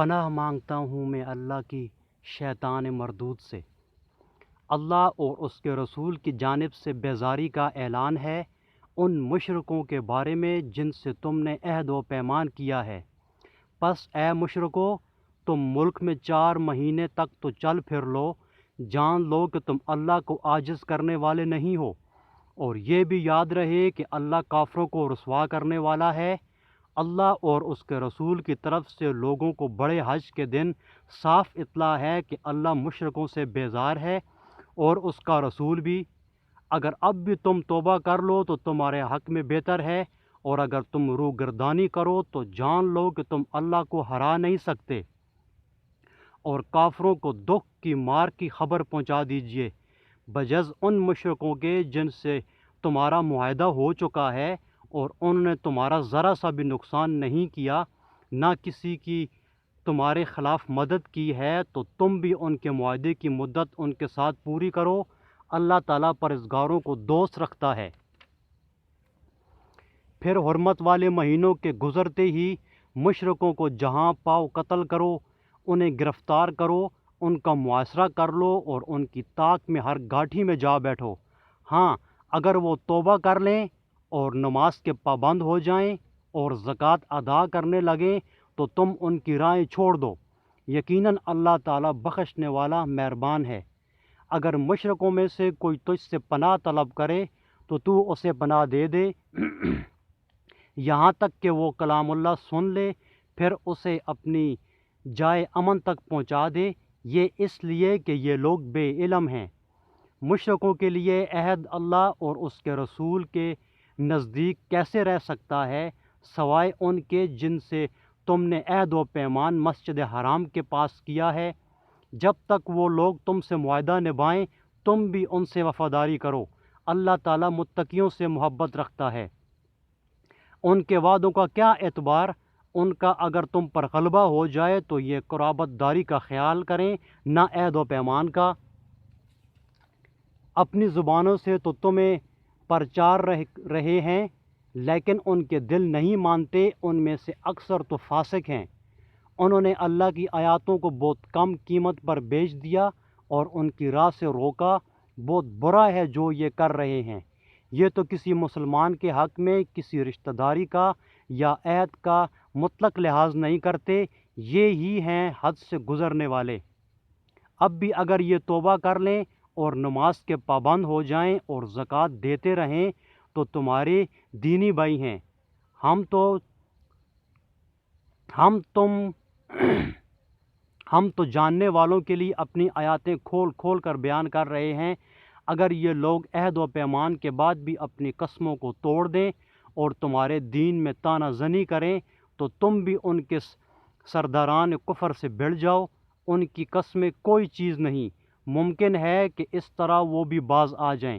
پناہ مانگتا ہوں میں اللہ کی شیطان مردود سے۔ اللہ اور اس کے رسول کی جانب سے بیزاری کا اعلان ہے ان مشرکوں کے بارے میں جن سے تم نے عہد و پیمان کیا ہے۔ پس اے مشرکو، تم ملک میں 4 مہینے تک تو چل پھر لو، جان لو کہ تم اللہ کو عاجز کرنے والے نہیں ہو، اور یہ بھی یاد رہے کہ اللہ کافروں کو رسوا کرنے والا ہے۔ اللہ اور اس کے رسول کی طرف سے لوگوں کو بڑے حج کے دن صاف اطلاع ہے کہ اللہ مشرکوں سے بیزار ہے اور اس کا رسول بھی۔ اگر اب بھی تم توبہ کر لو تو تمہارے حق میں بہتر ہے، اور اگر تم روگردانی کرو تو جان لو کہ تم اللہ کو ہرا نہیں سکتے۔ اور کافروں کو دکھ کی مار کی خبر پہنچا دیجیے، بجز ان مشرکوں کے جن سے تمہارا معاہدہ ہو چکا ہے، اور انہوں نے تمہارا ذرا سا بھی نقصان نہیں کیا، نہ کسی کی تمہارے خلاف مدد کی ہے، تو تم بھی ان کے معاہدے کی مدت ان کے ساتھ پوری کرو۔ اللہ تعالیٰ پرہیزگاروں کو دوست رکھتا ہے۔ پھر حرمت والے مہینوں کے گزرتے ہی مشرکوں کو جہاں پاؤ قتل کرو، انہیں گرفتار کرو، ان کا محاصرہ کر لو اور ان کی طاق میں ہر گھاٹی میں جا بیٹھو۔ ہاں، اگر وہ توبہ کر لیں اور نماز کے پابند ہو جائیں اور زکوٰۃ ادا کرنے لگیں تو تم ان کی راہیں چھوڑ دو، یقیناً اللہ تعالیٰ بخشنے والا مہربان ہے۔ اگر مشرکوں میں سے کوئی تجھ سے پناہ طلب کرے تو تو اسے پناہ دے دے، یہاں تک کہ وہ کلام اللہ سن لے، پھر اسے اپنی جائے امن تک پہنچا دے، یہ اس لیے کہ یہ لوگ بے علم ہیں۔ مشرکوں کے لیے عہد اللہ اور اس کے رسول کے نزدیک کیسے رہ سکتا ہے، سوائے ان کے جن سے تم نے عہد و پیمان مسجد حرام کے پاس کیا ہے۔ جب تک وہ لوگ تم سے معاہدہ نبھائیں تم بھی ان سے وفاداری کرو، اللہ تعالیٰ متقیوں سے محبت رکھتا ہے۔ ان کے وعدوں کا کیا اعتبار، ان کا اگر تم پر غلبہ ہو جائے تو یہ قرابت داری کا خیال کریں، نہ عہد و پیمان کا۔ اپنی زبانوں سے تو تمہیں پرچار رہے ہیں، لیکن ان کے دل نہیں مانتے، ان میں سے اکثر تو فاسق ہیں۔ انہوں نے اللہ کی آیاتوں کو بہت کم قیمت پر بیچ دیا اور ان کی راہ سے روکا، بہت برا ہے جو یہ کر رہے ہیں۔ یہ تو کسی مسلمان کے حق میں کسی رشتہ داری کا یا عہد کا مطلق لحاظ نہیں کرتے، یہ ہی ہیں حد سے گزرنے والے۔ اب بھی اگر یہ توبہ کر لیں اور نماز کے پابند ہو جائیں اور زکوٰۃ دیتے رہیں تو تمہارے دینی بھائی ہیں۔ ہم تو جاننے والوں کے لیے اپنی آیاتیں کھول کھول کر بیان کر رہے ہیں۔ اگر یہ لوگ عہد و پیمان کے بعد بھی اپنی قسموں کو توڑ دیں اور تمہارے دین میں طعنہ زنی کریں تو تم بھی ان کے سرداران کفر سے بھڑ جاؤ۔ ان کی قسمیں کوئی چیز نہیں، ممکن ہے کہ اس طرح وہ بھی باز آ جائیں۔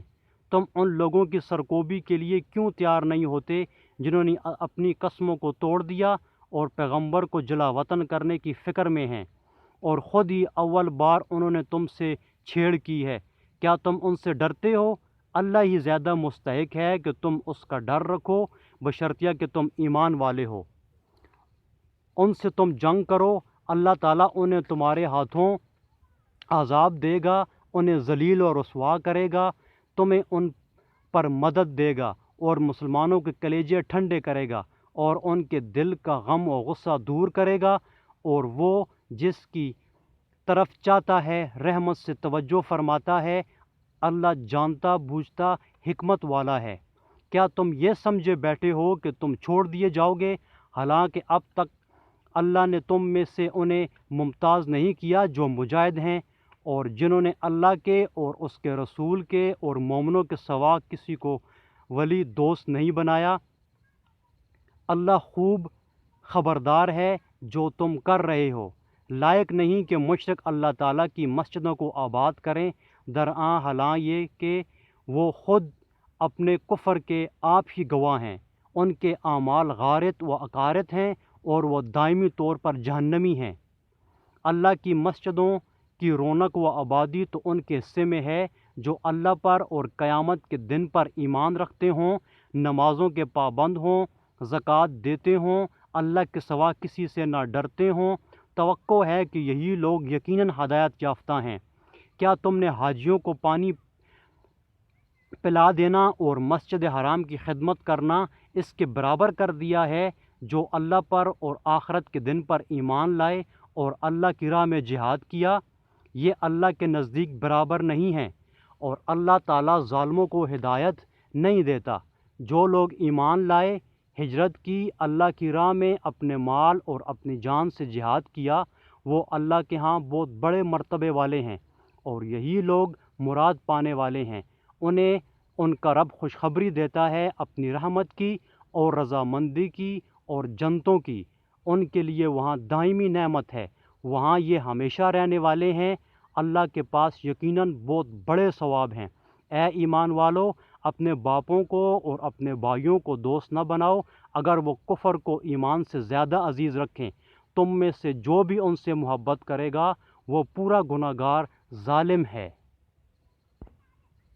تم ان لوگوں کی سرکوبی کے لیے کیوں تیار نہیں ہوتے جنہوں نے اپنی قسموں کو توڑ دیا اور پیغمبر کو جلا وطن کرنے کی فکر میں ہیں، اور خود ہی اول بار انہوں نے تم سے چھیڑ کی ہے؟ کیا تم ان سے ڈرتے ہو؟ اللہ ہی زیادہ مستحق ہے کہ تم اس کا ڈر رکھو، بشرطیہ کہ تم ایمان والے ہو۔ ان سے تم جنگ کرو، اللہ تعالیٰ انہیں تمہارے ہاتھوں عذاب دے گا، انہیں ذلیل و رسوا کرے گا، تمہیں ان پر مدد دے گا اور مسلمانوں کے کلیجے ٹھنڈے کرے گا اور ان کے دل کا غم و غصہ دور کرے گا، اور وہ جس کی طرف چاہتا ہے رحمت سے توجہ فرماتا ہے۔ اللہ جانتا بوجھتا حکمت والا ہے۔ کیا تم یہ سمجھے بیٹھے ہو کہ تم چھوڑ دیے جاؤ گے، حالانکہ اب تک اللہ نے تم میں سے انہیں ممتاز نہیں کیا جو مجاہد ہیں اور جنہوں نے اللہ کے اور اس کے رسول کے اور مومنوں کے سوا کسی کو ولی دوست نہیں بنایا۔ اللہ خوب خبردار ہے جو تم کر رہے ہو۔ لائق نہیں کہ مشرک اللہ تعالیٰ کی مسجدوں کو آباد کریں، درآں حالان یہ کہ وہ خود اپنے کفر کے آپ ہی گواہ ہیں۔ ان کے اعمال غارت و عقارت ہیں اور وہ دائمی طور پر جہنمی ہیں۔ اللہ کی مسجدوں کی رونق و آبادی تو ان کے حصے میں ہے جو اللہ پر اور قیامت کے دن پر ایمان رکھتے ہوں، نمازوں کے پابند ہوں، زکوٰۃ دیتے ہوں، اللہ کے سوا کسی سے نہ ڈرتے ہوں، توقع ہے کہ یہی لوگ یقیناً ہدایت یافتہ ہیں۔ کیا تم نے حاجیوں کو پانی پلا دینا اور مسجد حرام کی خدمت کرنا اس کے برابر کر دیا ہے جو اللہ پر اور آخرت کے دن پر ایمان لائے اور اللہ کی راہ میں جہاد کیا؟ یہ اللہ کے نزدیک برابر نہیں ہیں، اور اللہ تعالیٰ ظالموں کو ہدایت نہیں دیتا۔ جو لوگ ایمان لائے، ہجرت کی، اللہ کی راہ میں اپنے مال اور اپنی جان سے جہاد کیا، وہ اللہ کے ہاں بہت بڑے مرتبے والے ہیں، اور یہی لوگ مراد پانے والے ہیں۔ انہیں ان کا رب خوشخبری دیتا ہے اپنی رحمت کی اور رضامندی کی اور جنتوں کی۔ ان کے لیے وہاں دائمی نعمت ہے، وہاں یہ ہمیشہ رہنے والے ہیں۔ اللہ کے پاس یقیناً بہت بڑے ثواب ہیں۔ اے ایمان والو، اپنے باپوں کو اور اپنے بھائیوں کو دوست نہ بناؤ اگر وہ کفر کو ایمان سے زیادہ عزیز رکھیں۔ تم میں سے جو بھی ان سے محبت کرے گا وہ پورا گناہگار ظالم ہے۔